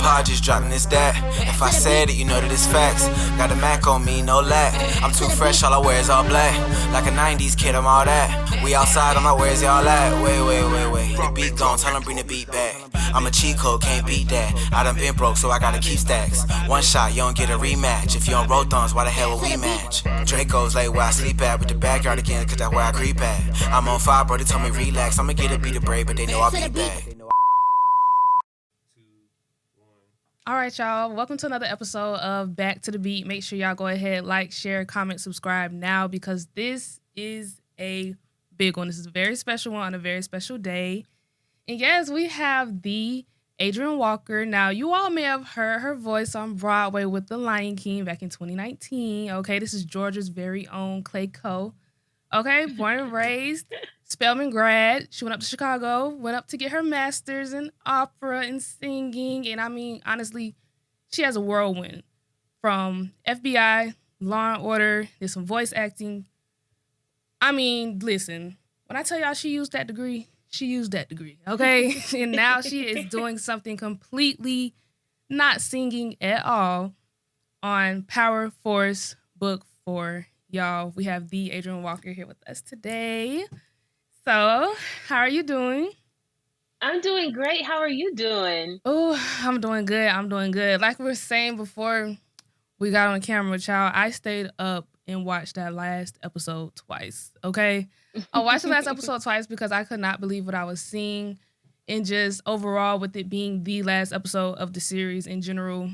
pod just dropping this that. If I said it, you know that it's facts. Got a Mac on me, no lack. I'm too fresh, all I wear is all black. Like a 90s kid, I'm all that. We outside, I'm like, where's y'all at? Wait. The beat gone, tell them bring the beat back. I'm a cheat code, can't beat that. I done been broke, so I gotta keep stacks. One shot, you don't get a rematch. If you don't roll thumbs, why the hell would we match? Draco's like where I sleep at, with the backyard again, cause that's where I creep at. I'm on fire, bro, they told me relax. I'ma get a beat of brave, but they know I'll be back. All right, y'all. Welcome to another episode of Back to the Beat. Make sure y'all go ahead, like, share, comment, subscribe now because this is a big one. This is a very special one on a very special day. And yes, we have the Adrienne Walker. Now, you all may have heard her voice on Broadway with The Lion King back in 2019. Okay, this is Georgia's very own Clay Coe. Okay, born and raised, Spelman grad. She went up to Chicago, went up to get her master's in opera and singing. And I mean, honestly, she has a whirlwind from FBI, Law and Order, there's some voice acting. I mean, listen, when I tell y'all she used that degree, okay? And now she is doing something completely not singing at all on Power Force Book 4. Y'all, we have the Adrienne Walker here with us today. So, how are you doing? I'm doing great. How are you doing? Oh, I'm doing good. Like we were saying before we got on camera, child, I stayed up and watched that last episode twice, okay? I watched the last episode twice because I could not believe what I was seeing. And just overall, with it being the last episode of the series in general,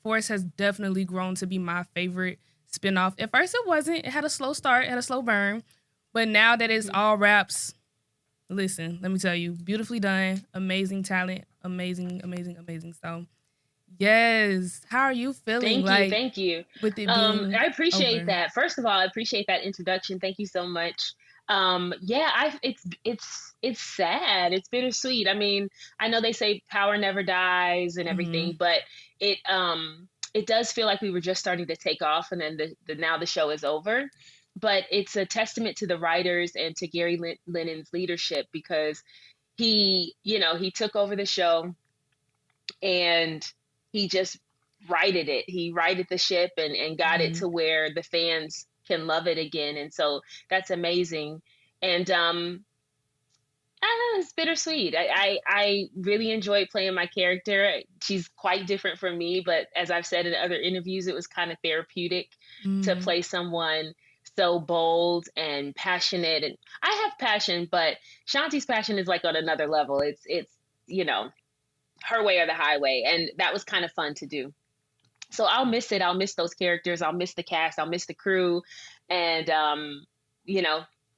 Force has definitely grown to be my favorite spinoff. At first, it wasn't. It had a slow start, it had a slow burn. But now that it's all wraps, listen, let me tell you, beautifully done, amazing talent, amazing. So, yes, how are you feeling? Thank you. With it being I appreciate over? that. First of all, I appreciate that introduction. Thank you so much. It's sad. It's bittersweet. I mean, I know they say power never dies and everything, but it does feel like we were just starting to take off, and then now the show is over. But it's a testament to the writers and to Gary Lennon's leadership because he took over the show and he just righted it. He righted the ship and got it to where the fans can love it again. And so that's amazing. And it's bittersweet. I really enjoyed playing my character. She's quite different from me, but as I've said in other interviews, it was kind of therapeutic to play someone so bold and passionate. And I have passion, but Shanti's passion is like on another level. It's her way or the highway. And that was kind of fun to do. So I'll miss it. I'll miss those characters. I'll miss the cast. I'll miss the crew. And,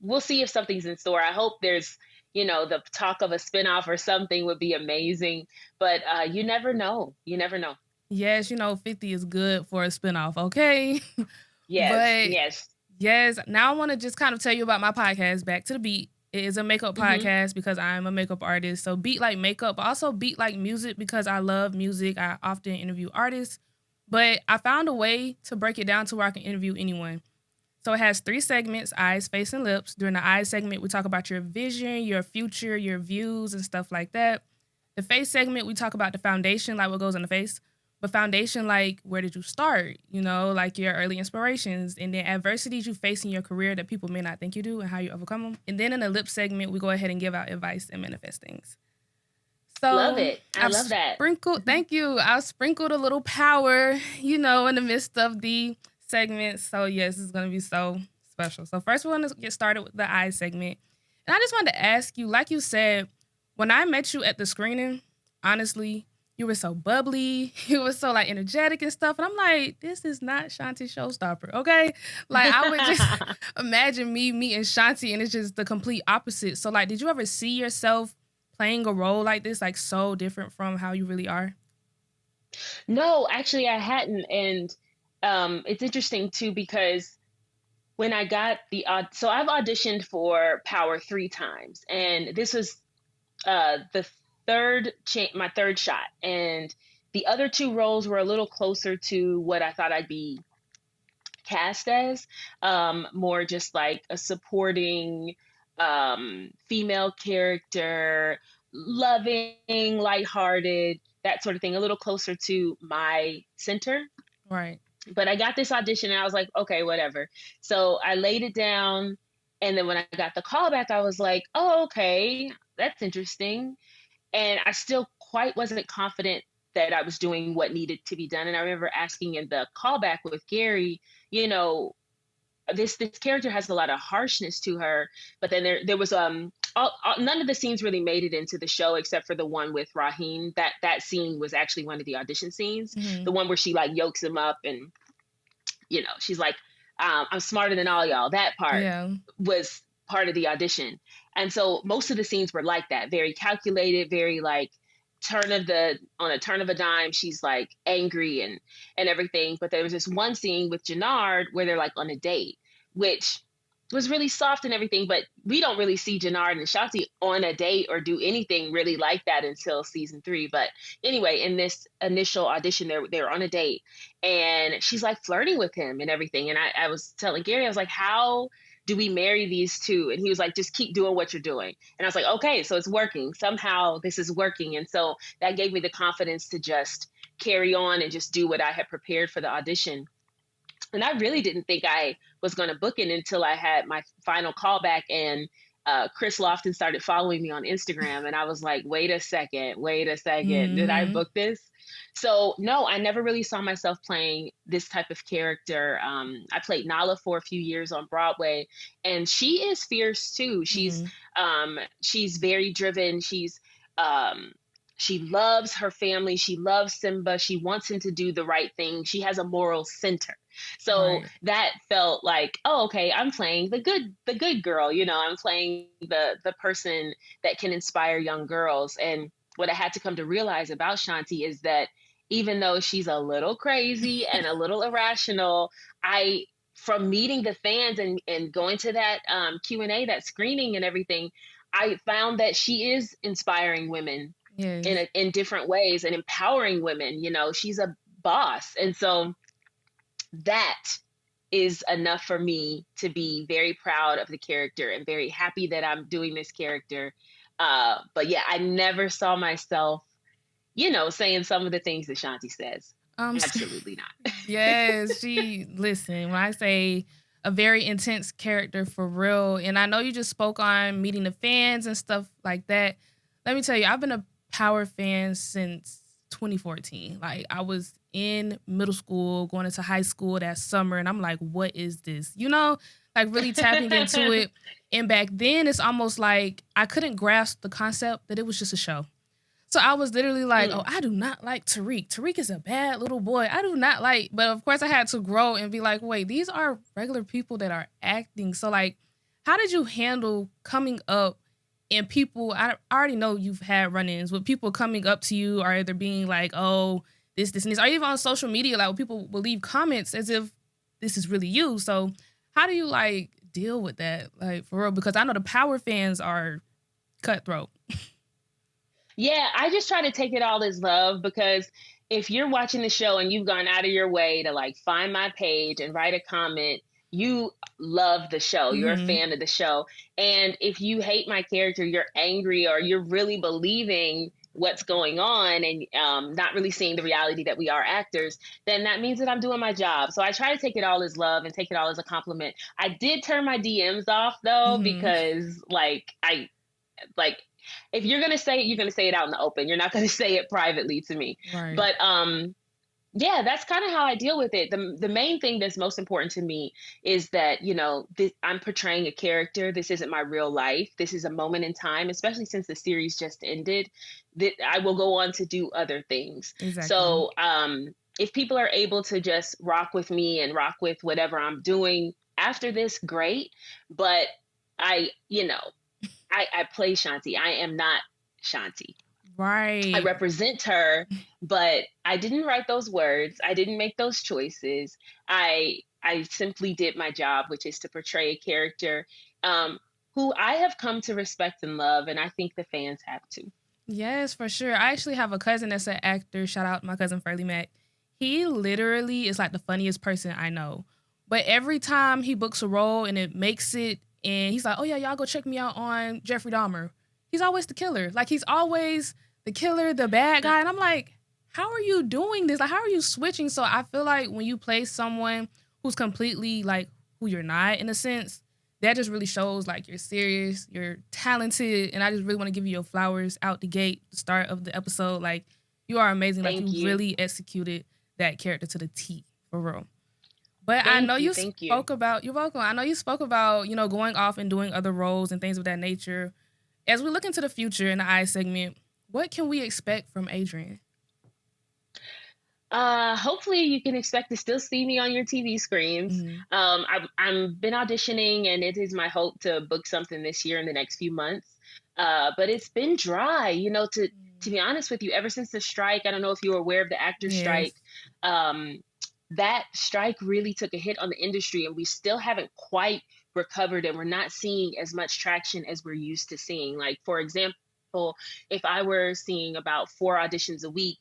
we'll see if something's in store. I hope there's, the talk of a spinoff or something would be amazing. But you never know. Yes, 50 is good for a spinoff, okay? Yes. Now I want to just kind of tell you about my podcast, Back to the Beat. It is a makeup podcast because I'm a makeup artist. So beat like makeup, but also beat like music because I love music. I often interview artists, but I found a way to break it down to where I can interview anyone. So it has 3 segments, eyes, face, and lips. During the eyes segment, we talk about your vision, your future, your views, and stuff like that. The face segment, we talk about the foundation, like what goes on the face. But foundation, like, where did you start? Like your early inspirations. And then adversities you face in your career that people may not think you do and how you overcome them. And then in the lip segment, we go ahead and give out advice and manifest things. So love it. I love that. Thank you. I've sprinkled a little power, in the midst of the segment. So, yes, it's going to be so special. So first we're going to get started with the eye segment. And I just wanted to ask you, like you said, when I met you at the screening, honestly, you were so bubbly. You were so energetic and stuff. And I'm like, this is not Shanti Showstopper, okay? I would just imagine me meeting Shanti and it's just the complete opposite. So did you ever see yourself playing a role like this, so different from how you really are? No, actually I hadn't. And it's interesting too, because when I got so I've auditioned for Power 3 times, and this was my third shot, and the other 2 roles were a little closer to what I thought I'd be cast as, more just like a supporting female character, loving, lighthearted, that sort of thing, a little closer to my center. Right. But I got this audition and I was like, okay, whatever. So I laid it down. And then when I got the call back, I was like, oh, okay, that's interesting. And I still quite wasn't confident that I was doing what needed to be done. And I remember asking in the callback with Gary, you know, this character has a lot of harshness to her, but then there was none of the scenes really made it into the show except for the one with Raheem. That scene was actually one of the audition scenes, the one where she like yokes him up and, you know, she's like, I'm smarter than all y'all. That part was part of the audition. And so most of the scenes were like that, very calculated, very like on a turn of a dime, she's like angry and everything. But there was this one scene with Jannard where they're like on a date, which was really soft and everything, but we don't really see Jannard and Shanti on a date or do anything really like that until season 3. But anyway, in this initial audition, they were on a date and she's like flirting with him and everything. And I was telling Gary, I was like, how do we marry these two? And he was like, just keep doing what you're doing. And I was like, okay, so it's working. Somehow this is working. And so that gave me the confidence to just carry on and just do what I had prepared for the audition. And I really didn't think I was going to book it until I had my final callback and Chris Lofton started following me on Instagram. And I was like, wait a second, did I book this? So no, I never really saw myself playing this type of character. I played Nala for a few years on Broadway, and she is fierce too. She's very driven. She loves her family. She loves Simba. She wants him to do the right thing. She has a moral center. So that felt like, oh, okay, I'm playing the good girl. You know, I'm playing the person that can inspire young girls. And what I had to come to realize about Shanti is that even though she's a little crazy and a little irrational, from meeting the fans and going to that Q&A, that screening and everything, I found that she is inspiring women in different ways and empowering women. You know, she's a boss. And so that is enough for me to be very proud of the character and very happy that I'm doing this character. But yeah, I never saw myself, you know, saying some of the things that Shanti says. Absolutely not. Yes, listen, when I say a very intense character for real, and I know you just spoke on meeting the fans and stuff like that. Let me tell you, I've been a Power fan since 2014. Like, I was in middle school, going into high school that summer, and I'm like, what is this? You know, like really tapping into it. And back then, it's almost like I couldn't grasp the concept that it was just a show. So I was literally like, oh, I do not like Tariq. Tariq is a bad little boy. I do not like, but of course I had to grow and be like, wait, these are regular people that are acting. So like, how did you handle coming up and people, I already know you've had run-ins with people coming up to you or either being like, oh, this, and this, or even on social media, like when people will leave comments as if this is really you. So how do you like deal with that? Like for real, because I know the Power fans are cutthroat. Yeah, I just try to take it all as love, because if you're watching the show and you've gone out of your way to like find my page and write a comment, you love the show. You're a fan of the show. And if you hate my character, you're angry, or you're really believing what's going on and not really seeing the reality that we are actors, then that means that I'm doing my job. So I try to take it all as love and take it all as a compliment. I did turn my DMs off though, because if you're going to say it, you're going to say it out in the open. You're not going to say it privately to me. Right. But yeah, that's kind of how I deal with it. The main thing that's most important to me is that, you know, I'm portraying a character. This isn't my real life. This is a moment in time, especially since the series just ended, that I will go on to do other things. Exactly. So if people are able to just rock with me and rock with whatever I'm doing after this, great. But I play Shanti. I am not Shanti. Right. I represent her, but I didn't write those words. I didn't make those choices. I simply did my job, which is to portray a character who I have come to respect and love, and I think the fans have too. Yes, for sure. I actually have a cousin that's an actor. Shout out my cousin Ferlie Mack. He literally is like the funniest person I know. But every time he books a role and it makes it, and he's like, oh yeah, y'all go check me out on Jeffrey Dahmer. He's always the killer. Like, he's always the killer, the bad guy. And I'm like, how are you doing this? Like, how are you switching? So I feel like when you play someone who's completely like who you're not, in a sense, that just really shows like you're serious, you're talented, and I just really want to give you your flowers out the gate, the start of the episode. Like, you are amazing. Like, you really executed that character to the T, for real. But I know you spoke about, you're welcome. I know you spoke about, you know, going off and doing other roles and things of that nature. As we look into the future in the I segment, what can we expect from Adrienne? Hopefully you can expect to still see me on your TV screens. I've been auditioning, and it is my hope to book something this year in the next few months. But it's been dry, you know, to be honest with you, ever since the strike. I don't know if you were aware of the actor strike. That strike really took a hit on the industry, and we still haven't quite recovered, and we're not seeing as much traction as we're used to seeing. Like, for example, if I were seeing about 4 auditions a week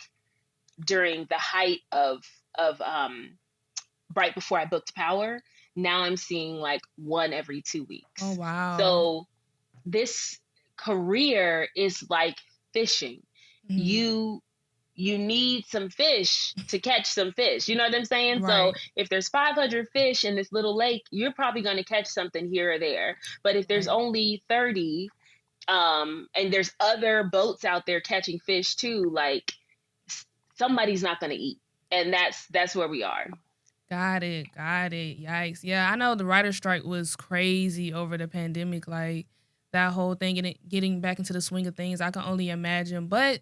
during the height of right before I booked Power, now I'm seeing like 1 every 2 weeks. Oh, wow. So this career is like fishing. You need some fish to catch some fish. You know what I'm saying? Right. So if there's 500 fish in this little lake, you're probably going to catch something here or there. But if there's only 30, and there's other boats out there catching fish too, like, somebody's not going to eat. And that's where we are. Got it. Yikes. Yeah, I know the writer's strike was crazy over the pandemic. Like, that whole thing and getting back into the swing of things, I can only imagine. But,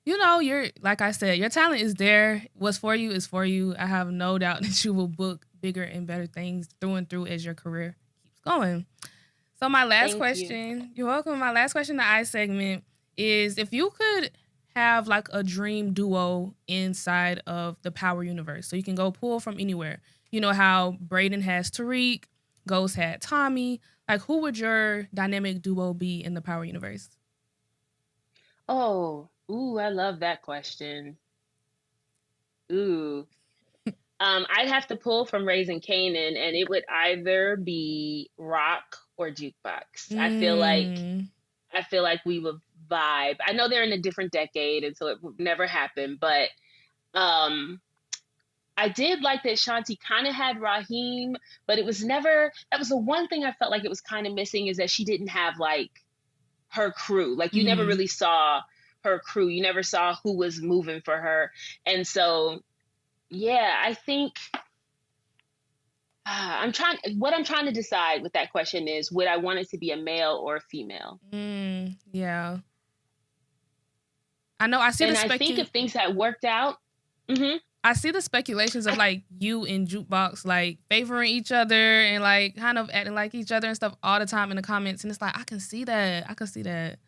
you know, like I said, your talent is there. What's for you is for you. I have no doubt that you will book bigger and better things through and through as your career keeps going. So my last question, you're welcome. My last question in the I segment is, if you could have like a dream duo inside of the Power universe, so you can go pull from anywhere. You know how Brayden has Tariq, Ghost had Tommy. Like, who would your dynamic duo be in the Power universe? Oh, I love that question. I'd have to pull from Raising Kanan, and it would either be Rock or Jukebox. I feel like we would vibe. I know they're in a different decade, and so it would never happen. But I did like that Shanti kind of had Raheem, but it was never. That was the one thing I felt like it was kind of missing, is that she didn't have like her crew. Like, you never really saw her crew. You never saw who was moving for her, and so yeah, I think. What I'm trying to decide with that question is, would I want it to be a male or a female? Yeah. I know. I think if things had worked out. I see the speculations of like you and Jukebox like favoring each other and like kind of acting like each other and stuff all the time in the comments, and it's like, I can see that.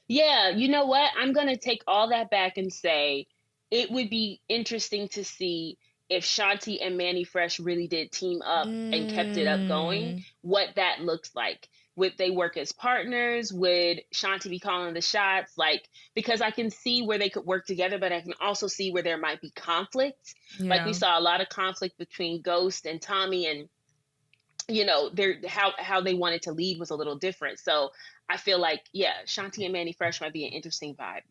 Yeah, you know what? I'm gonna take all that back and say it would be interesting to see if Shanti and Manny Fresh really did team up and kept it up going, what that looks like. Would they work as partners? Would Shanti be calling the shots? Like, because I can see where they could work together, but I can also see where there might be conflict. Yeah. Like, we saw a lot of conflict between Ghost and Tommy, and, you know, how they wanted to lead was a little different. So I feel like, yeah, Shanti and Manny Fresh might be an interesting vibe.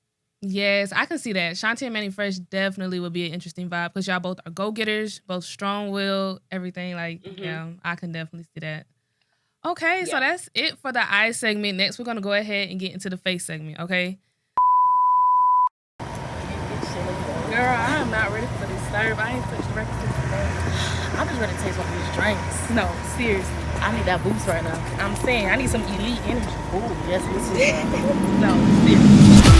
Yes, I can see that. Shanti and Manny Fresh definitely would be an interesting vibe, because y'all both are go-getters, both strong-willed, everything. Like, yeah, I can definitely see that. Okay, so that's it for the I segment. Next, we're going to go ahead and get into the face segment, okay? Girl, I am not ready for this serve. I ain't touched the record since today. I'm just ready to taste one of these drinks. No, seriously. I need that boost right now. I'm saying, I need some elite energy. Ooh, yes, this is no, seriously.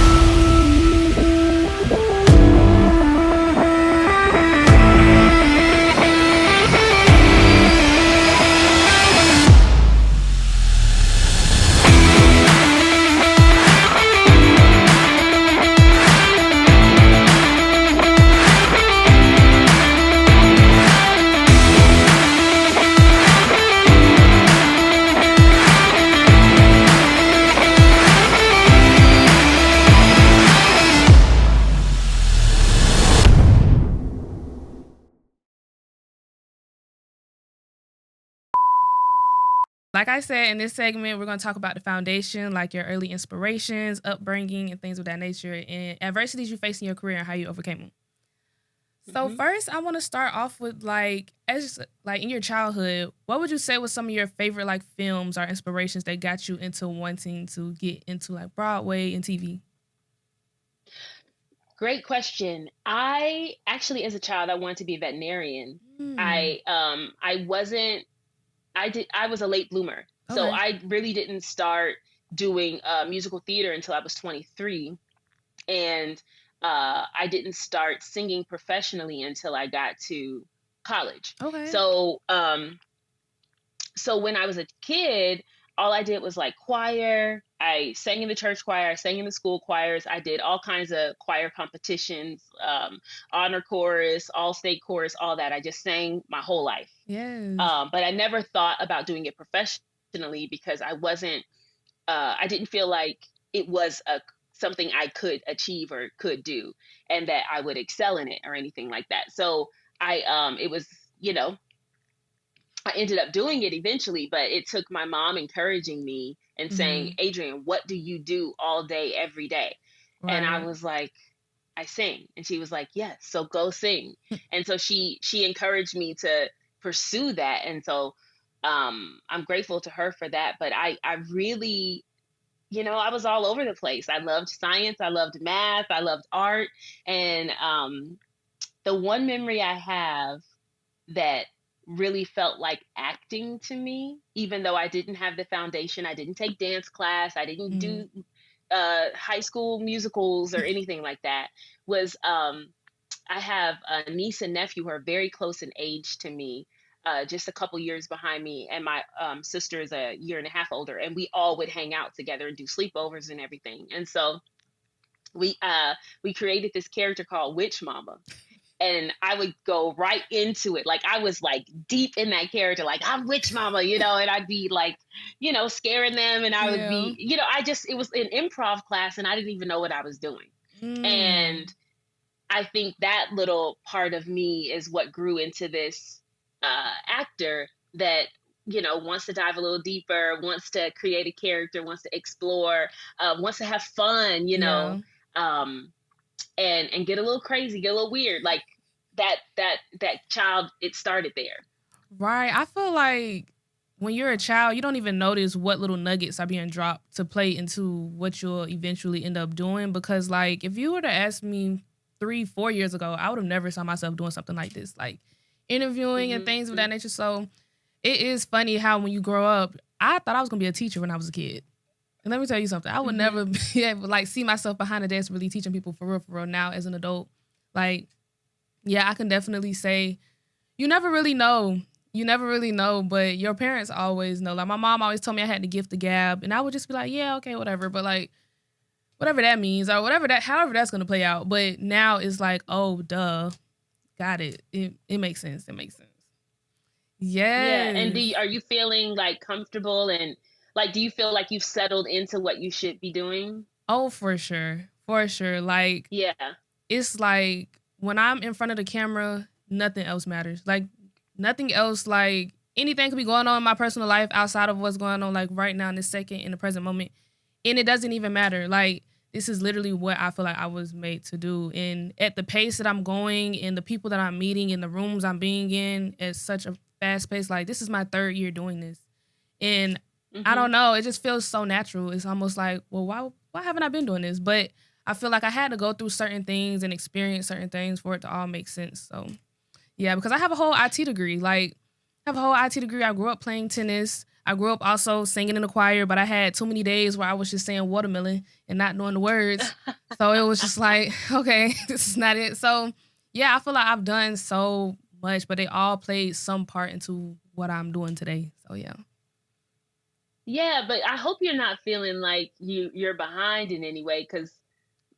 Like I said, in this segment, we're going to talk about the foundation, like your early inspirations, upbringing, and things of that nature, and adversities you face in your career and how you overcame them. So first, I want to start off with as in your childhood, what would you say was some of your favorite like films or inspirations that got you into wanting to get into like Broadway and TV? Great question. I actually, as a child, I wanted to be a veterinarian. I wasn't. I was a late bloomer, so I really didn't start doing musical theater until I was 23, and I didn't start singing professionally until I got to college. So when I was a kid, all I did was like choir. I sang in the church choir. I sang in the school choirs. I did all kinds of choir competitions, honor chorus, all state chorus, all that. I just sang my whole life. Yes. But I never thought about doing it professionally because I didn't feel like it was something I could achieve or could do and that I would excel in it or anything like that. So it was, I ended up doing it eventually, but it took my mom encouraging me and saying, Adrienne, what do you do all day, every day? Right. And I was like, I sing. And she was like, yes, so go sing. And so she encouraged me to pursue that. And so I'm grateful to her for that. But I really, I was all over the place. I loved science. I loved math. I loved art. And the one memory I have that really felt like acting to me, even though I didn't have the foundation. I didn't take dance class. I didn't do high school musicals or anything like that, was I have a niece and nephew who are very close in age to me, just a couple years behind me. And my sister is a year and a half older, and we all would hang out together and do sleepovers and everything. And so we created this character called Witch Mama. And I would go right into it. Like I was like deep in that character, like I'm Witch Mama, and I'd be like, scaring them. And I would be, it was an improv class and I didn't even know what I was doing. And I think that little part of me is what grew into this actor that, wants to dive a little deeper, wants to create a character, wants to explore, wants to have fun, and get a little crazy, get a little weird. Like that child, it started there. Right. I feel like when you're a child, you don't even notice what little nuggets are being dropped to play into what you'll eventually end up doing. Because like, if you were to ask me 3-4 years ago, I would have never saw myself doing something like this, like interviewing and things of that nature. So it is funny how when you grow up, I thought I was going to be a teacher when I was a kid. And let me tell you something. I would never be able to see myself behind the desk really teaching people for real now as an adult. Like, yeah, I can definitely say you never really know. You never really know, but your parents always know. Like, my mom always told me I had the gift of gab, and I would just be like, yeah, okay, whatever. But, like, whatever that means or however that's going to play out. But now it's like, oh, duh. Got it. It makes sense. It makes sense. Yes. Yeah, and are you feeling, like, comfortable and like, do you feel like you've settled into what you should be doing? Oh, for sure. For sure. Like, yeah, it's like when I'm in front of the camera, nothing else matters. Like, nothing else, like, anything could be going on in my personal life outside of what's going on, like, right now in this second, in the present moment. And it doesn't even matter. Like, this is literally what I feel like I was made to do. And at the pace that I'm going and the people that I'm meeting and the rooms I'm being in at such a fast pace, like, this is my 3rd year doing this. And I don't know. It just feels so natural. It's almost like, well, why haven't I been doing this? But I feel like I had to go through certain things and experience certain things for it to all make sense. So, yeah, because I have a whole IT degree. Like, I have a whole IT degree. I grew up playing tennis. I grew up also singing in the choir, but I had too many days where I was just saying watermelon and not knowing the words. So it was just like, okay, this is not it. So, yeah, I feel like I've done so much, but they all played some part into what I'm doing today. So, yeah. Yeah, but I hope you're not feeling like you're behind in any way, because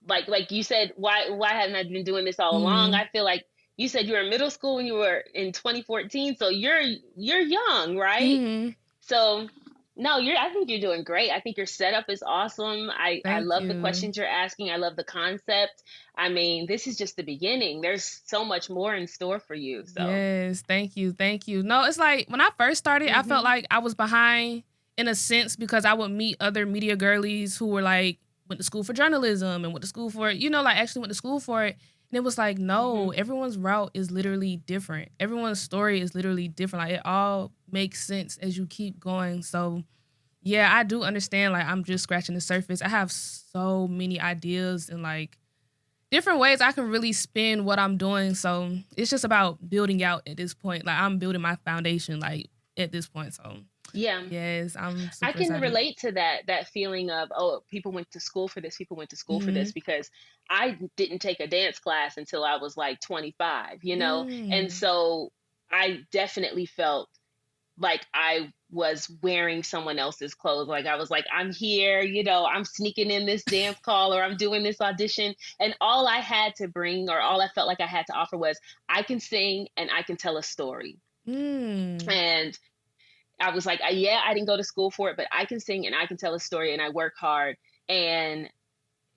like you said, why haven't I been doing this all along? I feel like you said you were in middle school when you were in 2014, so you're young, right? So No, I think you're doing great. I think your setup is awesome. I Thank love the you. questions you're asking. I love the concept. I mean, this is just the beginning. There's so much more in store for you. So, Yes, thank you, thank you. No, it's like when I first started, I felt hmm like I was behind in a sense because I would meet other media girlies who were like went to school for journalism and went to school for it, like actually went to school for it. And it was like, hmm no, everyone's route is literally different. Everyone's story is literally different. Like it all makes sense as you keep going. So yeah, I do understand. Like I'm just scratching the surface. I have so many ideas and like different ways I can really spin what I'm doing. So it's just about building out at this point. Like I'm building my foundation like at this point. So yeah. yes, I'm I super can excited. relate to that feeling of, oh, people went to school for this, people went to school for Mm-hmm. this, because I didn't take a dance class until I was like 25, and Mm. so I definitely felt like I was wearing someone else's clothes. Like I was like, I'm here, I'm sneaking in this dance call, or I'm doing this audition, and all I had to bring, or all I felt like I had to offer, was I can sing and I can tell a story. Mm. And I was like, yeah, I didn't go to school for it, but I can sing and I can tell a story and I work hard. And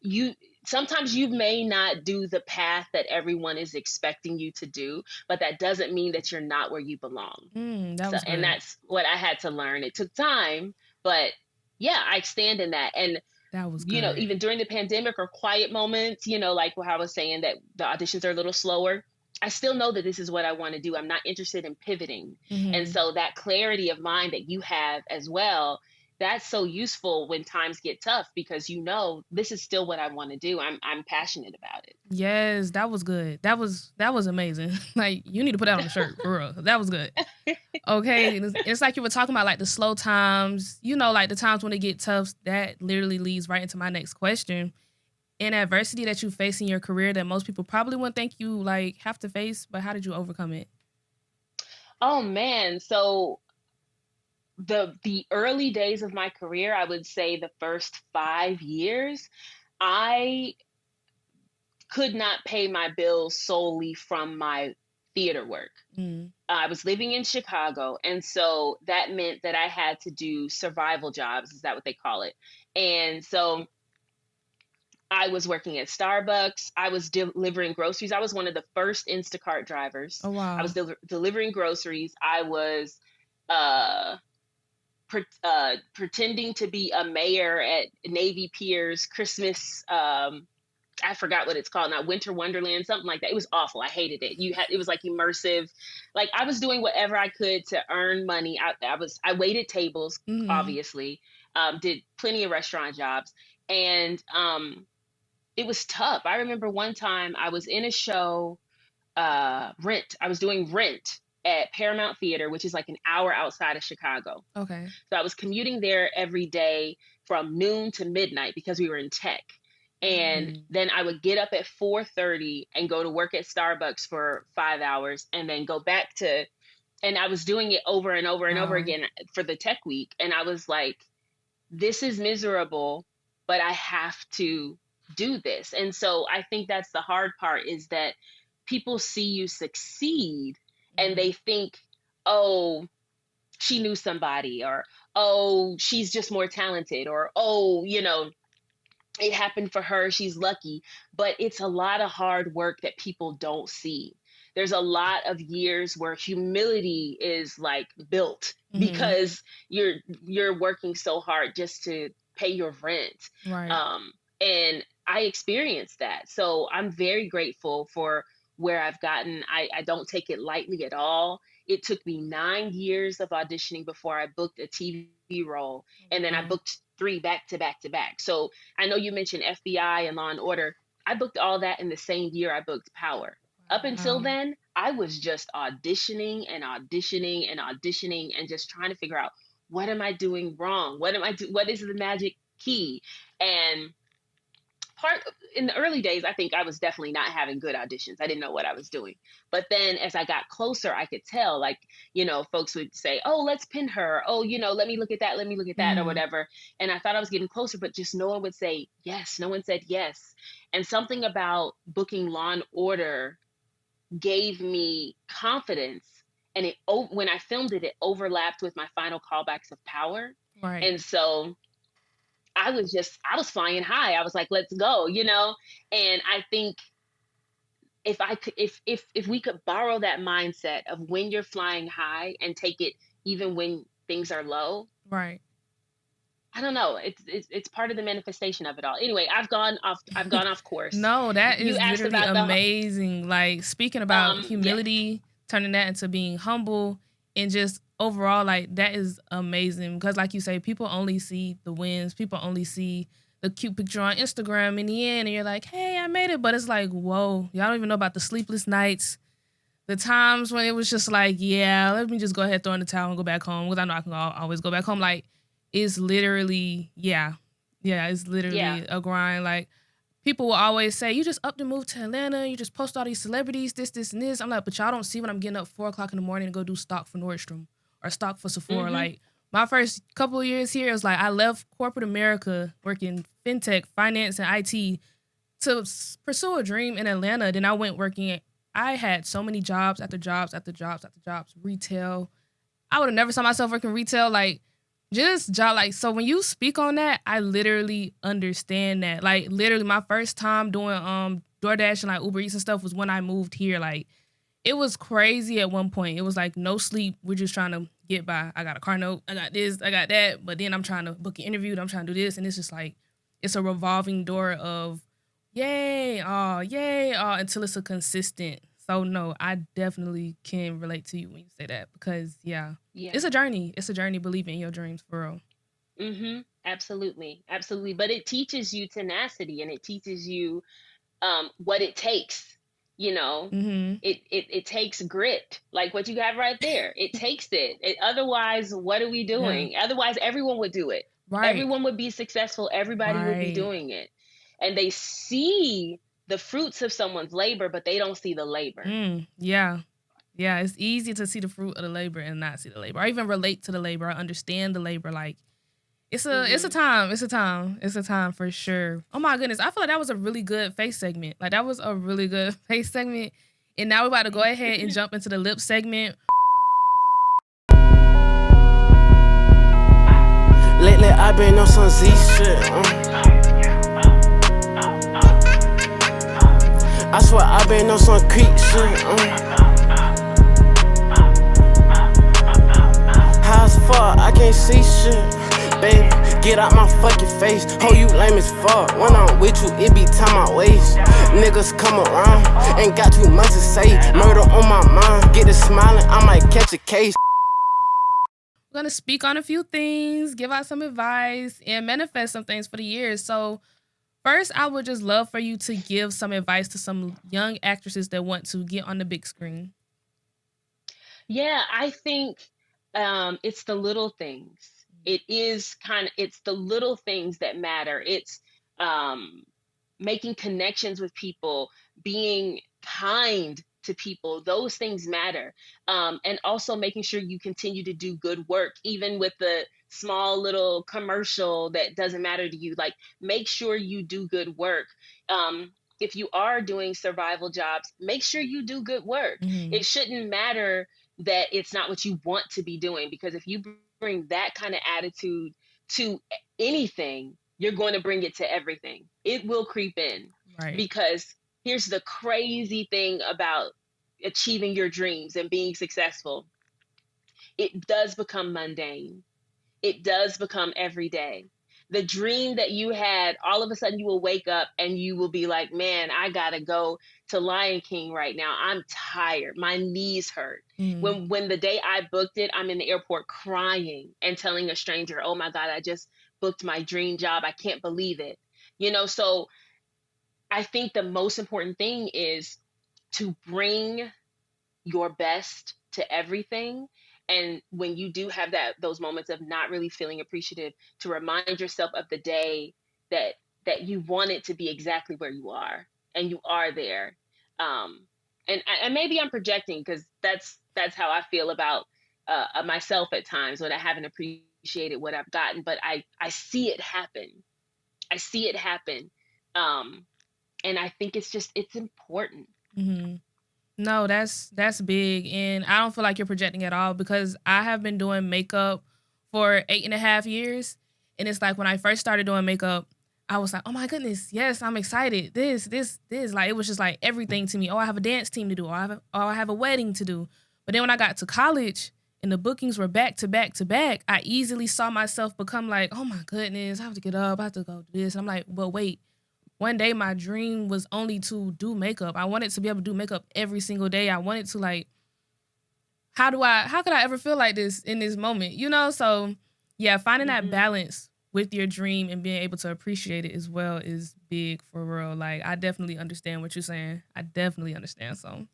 you sometimes you may not do the path that everyone is expecting you to do, but that doesn't mean that you're not where you belong. That So, was and good. that's what I had to learn. It took time, but yeah, I stand in that. And That was good. even during the pandemic or quiet moments, like how I was saying that the auditions are a little slower, I still know that this is what I want to do. I'm not interested in pivoting. And Mm-hmm. so that clarity of mind that you have as well, that's so useful when times get tough, because this is still what I want to do. I'm passionate about Yes, that was good. That was amazing. Like you need to put that on the shirt for real. That was good. Okay, and it's like you were talking about like the slow times, like the times when it get tough. That literally leads right into my next question. In adversity that you face in your career that most people probably wouldn't think you like have to face, but how did you overcome it? Oh man, so the early days of my career, I would say the first 5 years, I could not pay my bills solely from my theater work. Mm. I was living in Chicago, and so that meant that I had to do survival jobs. Is that what they call it? And so I was working at Starbucks. I was delivering groceries. I was one of the first Instacart drivers. Oh I wow. was delivering groceries. I was uh, pretending to be a mayor at Navy Pier's Christmas. I forgot what it's called now, Winter Wonderland, something like that. It was awful. I hated it. It was like immersive. Like I was doing whatever I could to earn money. I waited tables, Mm-hmm. obviously, did plenty of restaurant jobs, and it was tough. I remember one time I was in a show, Rent. I was doing Rent at Paramount Theater, which is like an hour outside of Chicago. Okay. So I was commuting there every day from noon to midnight because we were in tech. And Mm. then I would get up at 4:30 and go to work at Starbucks for 5 hours, and then go back to, and I was doing it over and over and over Wow. again for the tech week. And I was like, this is miserable, but I have to do this. And so I think that's the hard part, is that people see you succeed and Mm. they think, oh, she knew somebody, or oh, she's just more talented, or oh, it happened for her, she's lucky. But it's a lot of hard work that people don't see. There's a lot of years where humility is like built, Mm-hmm. because you're working so hard just to pay your rent. Right. And I experienced that, so I'm very grateful for where I've gotten. I don't take it lightly at all. It took me 9 years of auditioning before I booked a TV role, and then I Wow. booked three back to back to back. So I know you mentioned FBI and Law and Order. I booked all that in the same year I booked Power. Up until Wow. then, I was just auditioning and auditioning and auditioning and just trying to figure out, what am I doing wrong? What is the magic key? And part in the early days, I think I was definitely not having good auditions. I didn't know what I was doing. But then as I got closer, I could tell, like, folks would say, oh, let's pin her. Oh, let me look at that. Let me look at that, or Mm. whatever. And I thought I was getting closer, but just no one would say yes. No one said yes. And something about booking Law and Order gave me confidence. And when I filmed it, it overlapped with my final callbacks of Power. Right. And so I was flying high. I was like, let's go, you know? And I think if we could borrow that mindset of when you're flying high and take it even when things are low, Right. I don't know. It's part of the manifestation of it all. Anyway, I've gone off course. No, that You is asked literally about the amazing. Like, speaking about yeah. humility, turning that into being humble, and just overall, like, that is amazing. Because, like you say, people only see the wins. People only see the cute picture on Instagram in the end, and you're like, hey, I made it. But it's like, whoa, y'all don't even know about the sleepless nights, the times when it was just like, yeah, let me just go ahead, throw in the towel, and go back home. Because I know I can always go back home. Like, it's literally, yeah, it's literally Yeah. a grind. Like, people will always say, you just up and move to Atlanta, you just post all these celebrities, this, and this. I'm like, but y'all don't see when I'm getting up 4 o'clock in the morning to go do stock for Nordstrom or stock for Sephora. Mm-hmm. Like, my first couple of years here, it was like I left corporate America working fintech, finance, and IT to pursue a dream in Atlanta. Then I went working. I had so many jobs after jobs after jobs after jobs, retail. I would have never saw myself working retail. Like, just job, like, so when you speak on that, I literally understand that. Like, literally my first time doing DoorDash and like Uber Eats and stuff was when I moved here. Like, it was crazy at one point. It was like no sleep. We're just trying to get by. I got a car note. I got this. I got that. But then I'm trying to book an interview. I'm trying to do this. And it's just like, it's a revolving door of yay, until it's a consistent. So no, I definitely can relate to you when you say that because Yeah. it's a journey. It's a journey believing in your dreams for real. Absolutely. Absolutely. But it teaches you tenacity and it teaches you what it takes. You know, it takes grit, like what you have right there. It takes it. Otherwise, what are we doing? Yeah. Otherwise, everyone would do it. Right. Everyone would be successful. Everybody would be doing it. And they see the fruits of someone's labor, but they don't see the labor. Yeah. Yeah, it's easy to see the fruit of the labor and not see the labor, or even relate to the labor, or understand the labor. Like, it's a time for sure. Oh my goodness, I feel like that was a really good face segment. Like, that was a really good face segment. And now we're about to go ahead and jump into the lip segment. Lately I've been on some Z shit. I swear I've been on some creep shit. High as fuck, I can't see shit. Baby, get out my fucking face. Oh, you lame as fuck. When I'm with you, it be time my waist. Niggas come around, ain't got too much to say. Murder on my mind, get it smiling, I might catch a case. We're gonna speak on a few things, give out some advice, and manifest some things for the year. So first, I would just love for you to give some advice to some young actresses that want to get on the big screen. Yeah, I think it's the little things. It's the little things that matter. It's making connections with people, being kind to people. Those things matter. And also making sure you continue to do good work, even with the small little commercial that doesn't matter to you. Like, make sure you do good work. If you are doing survival jobs, make sure you do good work. It shouldn't matter that it's not what you want to be doing, because if you bring that kind of attitude to anything, you're going to bring it to everything. It will creep in. Right. Because here's the crazy thing about achieving your dreams and being successful. It does become mundane. It does become everyday. The dream that you had, all of a sudden you will wake up and you will be like, man, I gotta go to Lion King right now. I'm tired. My knees hurt. When the day I booked it, I'm in the airport crying and telling a stranger, oh my God, I just booked my dream job. I can't believe it. You know, so I think the most important thing is to bring your best to everything. And when you do have those moments of not really feeling appreciative, to remind yourself of the day that you want it to be exactly where you are, and you are there. And maybe I'm projecting, because that's how I feel about myself at times when I haven't appreciated what I've gotten. But I see it happen. I see it happen. And I think it's important. No, that's big. And I don't feel like you're projecting at all, because I have been doing makeup for 8.5 years. And it's like when I first started doing makeup, I was like, oh my goodness, yes, I'm excited. This. Like, it was just like everything to me. Oh, I have a dance team to do. I have a wedding to do. But then when I got to college and the bookings were back to back to back, I easily saw myself become like, oh my goodness, I have to get up. I have to go do this. I'm like, well, wait. One day my dream was only to do makeup. I wanted to be able to do makeup every single day. I wanted to, like, how could I ever feel like this in this moment? You know? So yeah, finding that balance with your dream and being able to appreciate it as well is big for real. Like, I definitely understand what you're saying. I definitely understand. So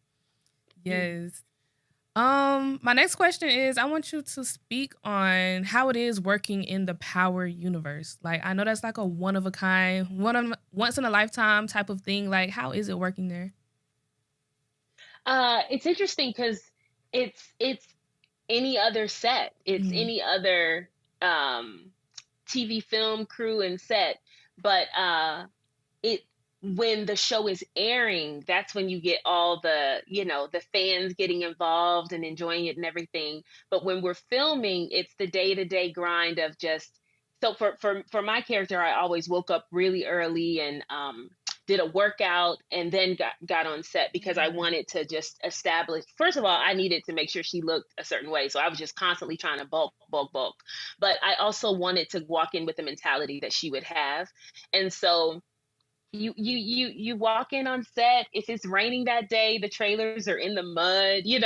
yes. My next question is, I want you to speak on how it is working in the Power universe. Like, I know that's like a one of a kind, once in a lifetime type of thing. Like, how is it working there? It's interesting because it's any other set. It's any other TV film crew and set, but it when the show is airing, that's when you get all the, the fans getting involved and enjoying it and everything. But when we're filming, it's the day-to-day grind of just, so for my character, I always woke up really early and did a workout and then got on set because I wanted to just establish, first of all, I needed to make sure she looked a certain way. So I was just constantly trying to bulk. But I also wanted to walk in with the mentality that she would have. And so you walk in on set. If it's raining that day, the trailers are in the mud, you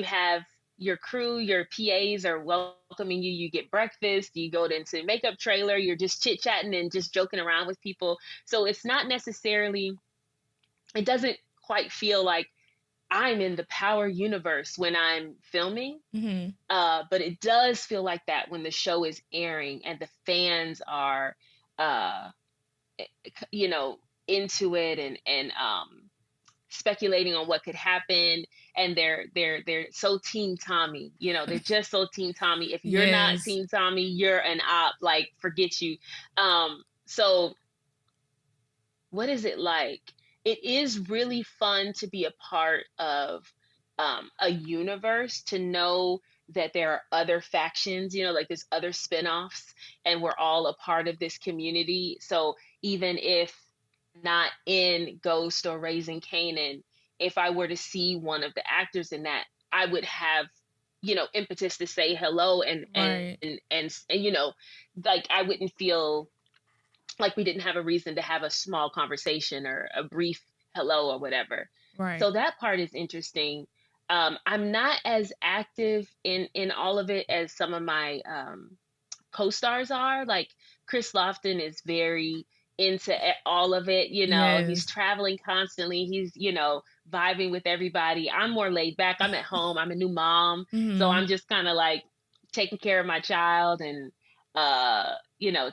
have your crew, your PAs are welcoming you. You get breakfast, you go into makeup trailer, you're just chit chatting and just joking around with people. So it's not necessarily, it doesn't quite feel like I'm in the Power universe when I'm filming. But it does feel like that when the show is airing and the fans are, into it and speculating on what could happen. And they're so Team Tommy, they're just so Team Tommy. If you're not Team Tommy, you're an op, like, forget you. So what is it like? It is really fun to be a part of a universe, to know that there are other factions, like there's other spinoffs, and we're all a part of this community. So even if not in Ghost or Raising Kanan, if I were to see one of the actors in that, I would have, impetus to say hello and like, I wouldn't feel like we didn't have a reason to have a small conversation or a brief hello or whatever. Right. So that part is interesting. I'm not as active in all of it as some of my co-stars are. Like, Chris Lofton is very into all of it. He's traveling constantly. He's, vibing with everybody. I'm more laid back. I'm at home. I'm a new mom. So I'm just kind of like taking care of my child and,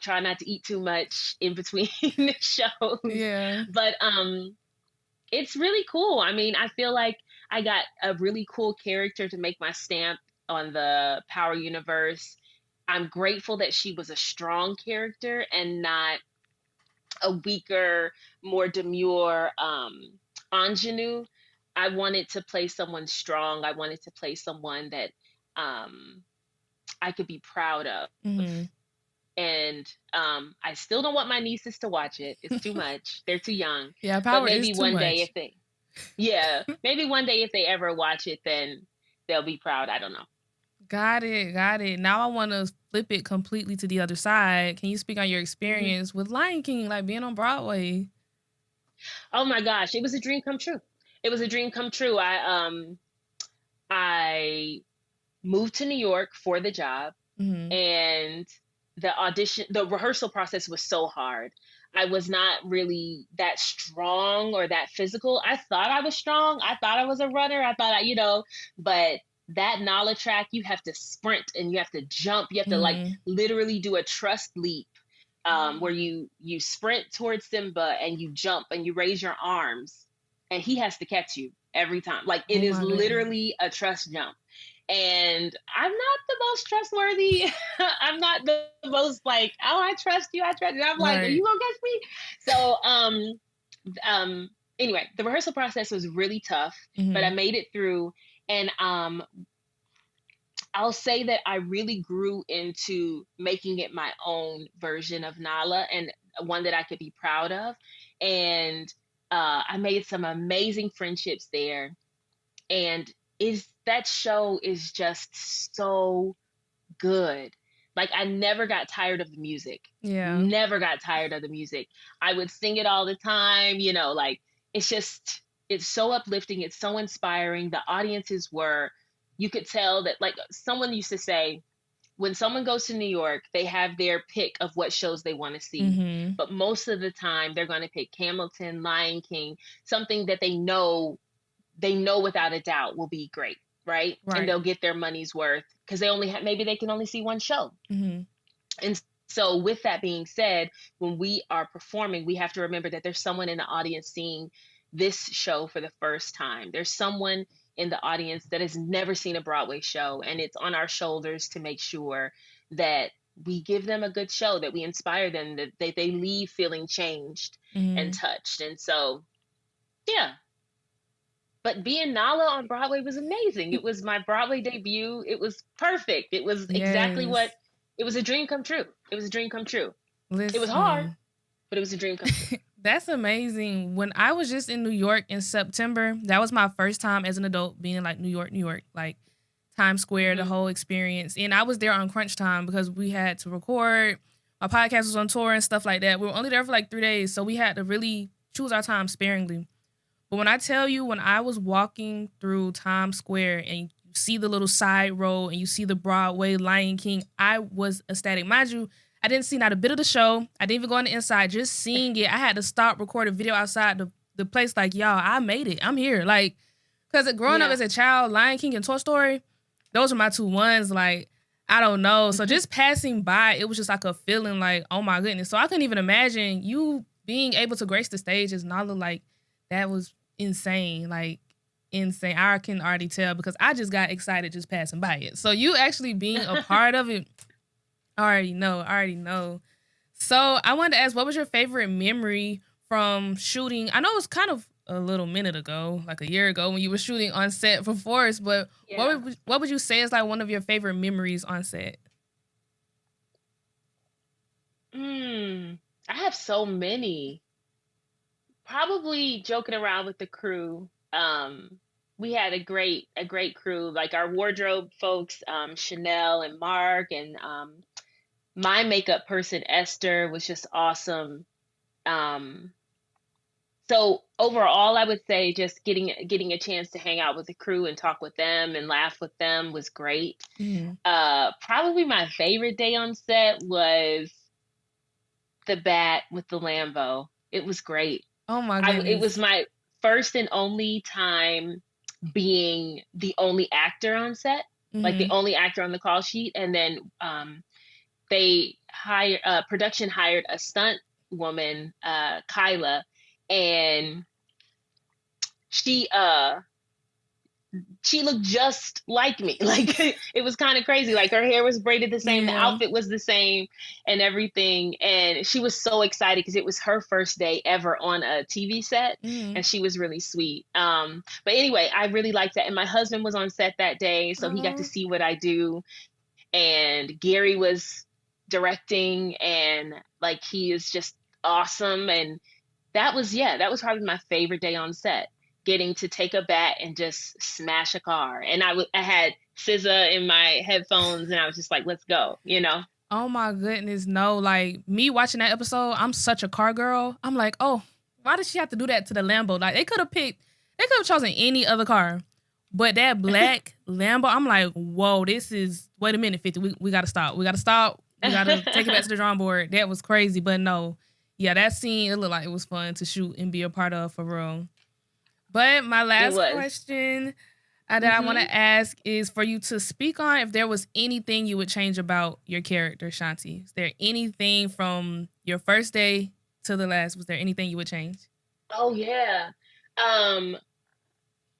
try not to eat too much in between the shows. Yeah. But it's really cool. I mean, I feel like I got a really cool character to make my stamp on the Power universe. I'm grateful that she was a strong character and not a weaker, more demure ingenue. I wanted to play someone strong. I wanted to play someone that I could be proud of. And I still don't want my nieces to watch it. It's too much. They're too young. Yeah, Power but maybe is too one much. day maybe one day if they ever watch it, then they'll be proud. I don't know. Got it. Now I want to flip it completely to the other side. Can you speak on your experience with Lion King, like being on Broadway? Oh my gosh, it was a dream come true. I moved to New York for the job, and the rehearsal process was so hard. I was not really that strong or that physical. I thought I was strong. I thought I was a runner. I thought but that knowledge track, you have to sprint and you have to jump. You have to like literally do a trust leap, where you sprint towards Simba and you jump and you raise your arms and he has to catch you every time. Like, it is literally a trust jump. And I'm not the most trustworthy. I'm not the most like, oh, I trust you. And I'm like, are you gonna catch me? So, anyway, the rehearsal process was really tough, but I made it through. And I'll say that I really grew into making it my own version of Nala, and one that I could be proud of. And I made some amazing friendships there. And that show is just so good. Like, I never got tired of the music. Yeah. Never got tired of the music. I would sing it all the time, like, it's so uplifting. It's so inspiring. The audiences you could tell that, like, someone used to say, when someone goes to New York, they have their pick of what shows they want to see. Mm-hmm. But most of the time, they're going to pick Hamilton, Lion King, something that they know without a doubt will be great, right? And they'll get their money's worth because maybe they can only see one show. Mm-hmm. And so with that being said, when we are performing, we have to remember that there's someone in the audience seeing this show for the first time. There's someone in the audience that has never seen a Broadway show, and it's on our shoulders to make sure that we give them a good show, that we inspire them, that they leave feeling changed and touched. And so, yeah. But being Nala on Broadway was amazing. It was my Broadway debut. It was perfect. It was exactly it was a dream come true. It was a dream come true. Listen, it was hard, but it was a dream come true. That's amazing. When I was just in New York in September, that was my first time as an adult being in like New York, like Times Square, the whole experience. And I was there on crunch time because we had to record. My podcast was on tour and stuff like that. We were only there for like 3 days, so we had to really choose our time sparingly. But when I tell you, when I was walking through Times Square and you see the little side road and you see the Broadway Lion King, I was ecstatic. Mind you, I didn't see not a bit of the show. I didn't even go on the inside. Just seeing it, I had to stop, record a video outside the place like, y'all, I made it. I'm here. Like, because growing up as a child, Lion King and Toy Story, those are my two ones. Like, I don't know. So just passing by, it was just like a feeling like, oh my goodness. So I couldn't even imagine you being able to grace the stage as Nala. Like, that was insane. Like, insane. I can already tell because I just got excited just passing by it. So you actually being a part of it, I already know. So I wanted to ask, what was your favorite memory from shooting? I know it was kind of a little minute ago, like a year ago when you were shooting on set for Forrest, but what would you say is like one of your favorite memories on set? I have so many. Probably joking around with the crew. We had a great crew, like our wardrobe folks, Chanel and Mark, and my makeup person, Esther, was just awesome. So overall, I would say just getting a chance to hang out with the crew and talk with them and laugh with them was great. Probably my favorite day on set was the bat with the Lambo. It was great. Oh my goodness. It was my first and only time being the only actor on set, like the only actor on the call sheet. And then production hired a stunt woman, Kyla, and she looked just like me. Like, it was kind of crazy. Like, her hair was braided the same, the outfit was the same and everything. And she was so excited because it was her first day ever on a TV set. And she was really sweet. But anyway, I really liked that. And my husband was on set that day, so he got to see what I do. And Gary was directing, and like, he is just awesome. And that was probably my favorite day on set, getting to take a bat and just smash a car. And I had SZA in my headphones, and I was just like, let's go, Oh my goodness, no. Like, me watching that episode, I'm such a car girl. I'm like, oh, why did she have to do that to the Lambo? Like, they could have chosen any other car. But that black Lambo, I'm like, whoa, wait a minute, 50, we got to stop. We got to take it back to the drawing board. That was crazy. But no, yeah, that scene, it looked like it was fun to shoot and be a part of for real. But my last question that I want to ask is for you to speak on if there was anything you would change about your character, Shanti. Is there anything from your first day to the last? Was there anything you would change? Oh, yeah.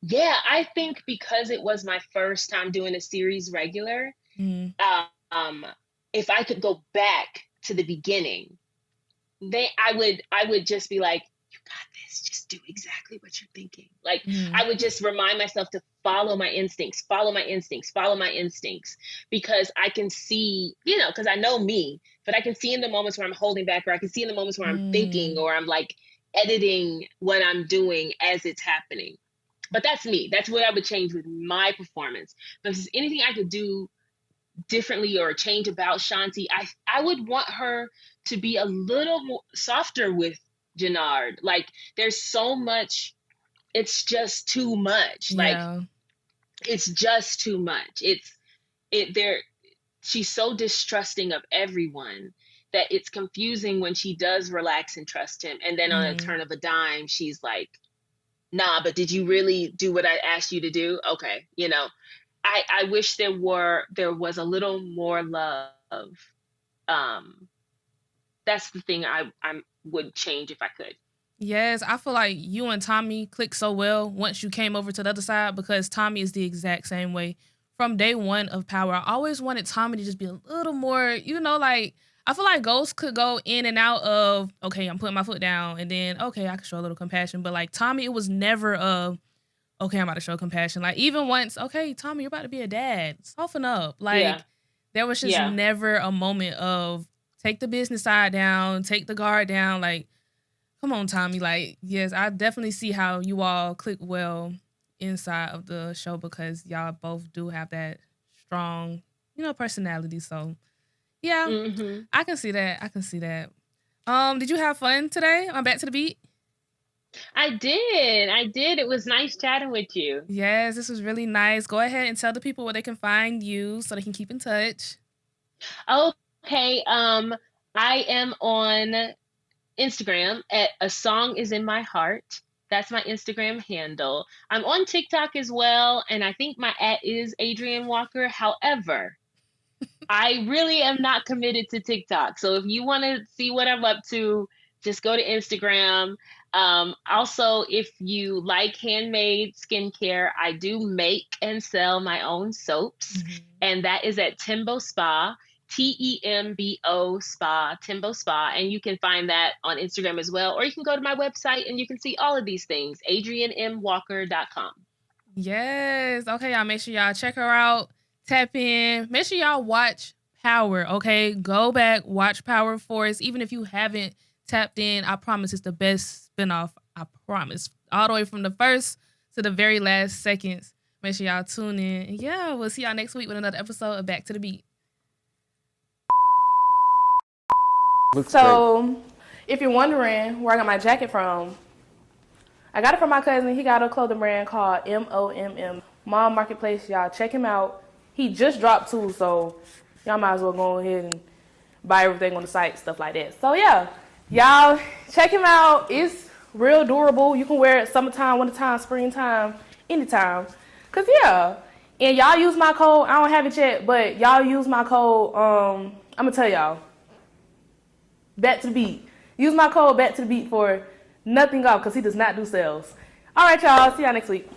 Yeah, I think because it was my first time doing a series regular, if I could go back to the beginning, I would just be like, you got this. Just do exactly what you're thinking. Like, I would just remind myself to follow my instincts, because I can see, because I know me, but I can see in the moments where I'm holding back, or I can see in the moments where I'm thinking, or I'm like editing what I'm doing as it's happening. But that's me. That's what I would change with my performance. But if there's anything I could do differently or change about Shanti, I would want her to be a little more softer with Jannard. Like, there's so much, it's just too much. Yeah. Like, it's just too much. She's so distrusting of everyone that it's confusing when she does relax and trust him. And then on a turn of a dime, she's like, nah, but did you really do what I asked you to do? Okay. I wish there was a little more love. That's the thing I would change if I could. Yes, I feel like you and Tommy clicked so well once you came over to the other side, because Tommy is the exact same way. From day one of Power, I always wanted Tommy to just be a little more, like, I feel like Ghost could go in and out of, okay, I'm putting my foot down, and then, okay, I can show a little compassion. But, like, Tommy, it was never okay, I'm about to show compassion. Like, even once, okay, Tommy, you're about to be a dad. Soften up. Like, there was just never a moment of take the business side down, take the guard down. Like, come on, Tommy. Like, yes, I definitely see how you all click well inside of the show, because y'all both do have that strong, personality. So, yeah, I can see that. Did you have fun today on Back to the Beat? I did. It was nice chatting with you. Yes, this was really nice. Go ahead and tell the people where they can find you so they can keep in touch. Okay. I am on Instagram at A Song Is In My Heart. That's my Instagram handle. I'm on TikTok as well, and I think my @ is Adrienne Walker. However, I really am not committed to TikTok. So if you want to see what I'm up to, just go to Instagram. Also, if you like handmade skincare, I do make and sell my own soaps, and that is at Tembo Spa, TEMBO Spa, Tembo Spa, and you can find that on Instagram as well, or you can go to my website and you can see all of these things, adriennemwalker.com. Yes. Okay, y'all, make sure y'all check her out, tap in, make sure y'all watch Power, okay? Go back, watch Power Force. Even if you haven't tapped in, I promise it's the best spinoff. I promise. All the way from the first to the very last seconds. Make sure y'all tune in. And yeah, we'll see y'all next week with another episode of Back to the Beat. So, if you're wondering where I got my jacket from, I got it from my cousin. He got a clothing brand called MOMM. Mom Marketplace. Y'all check him out. He just dropped too, so y'all might as well go ahead and buy everything on the site, stuff like that. So, yeah. Y'all, check him out. It's real durable. You can wear it summertime, wintertime, springtime, anytime. Because, yeah. And y'all use my code. I don't have it yet, but y'all use my code. I'm going to tell y'all. Back to the Beat. Use my code Back to the Beat for nothing off, because he does not do sales. All right, y'all. See y'all next week.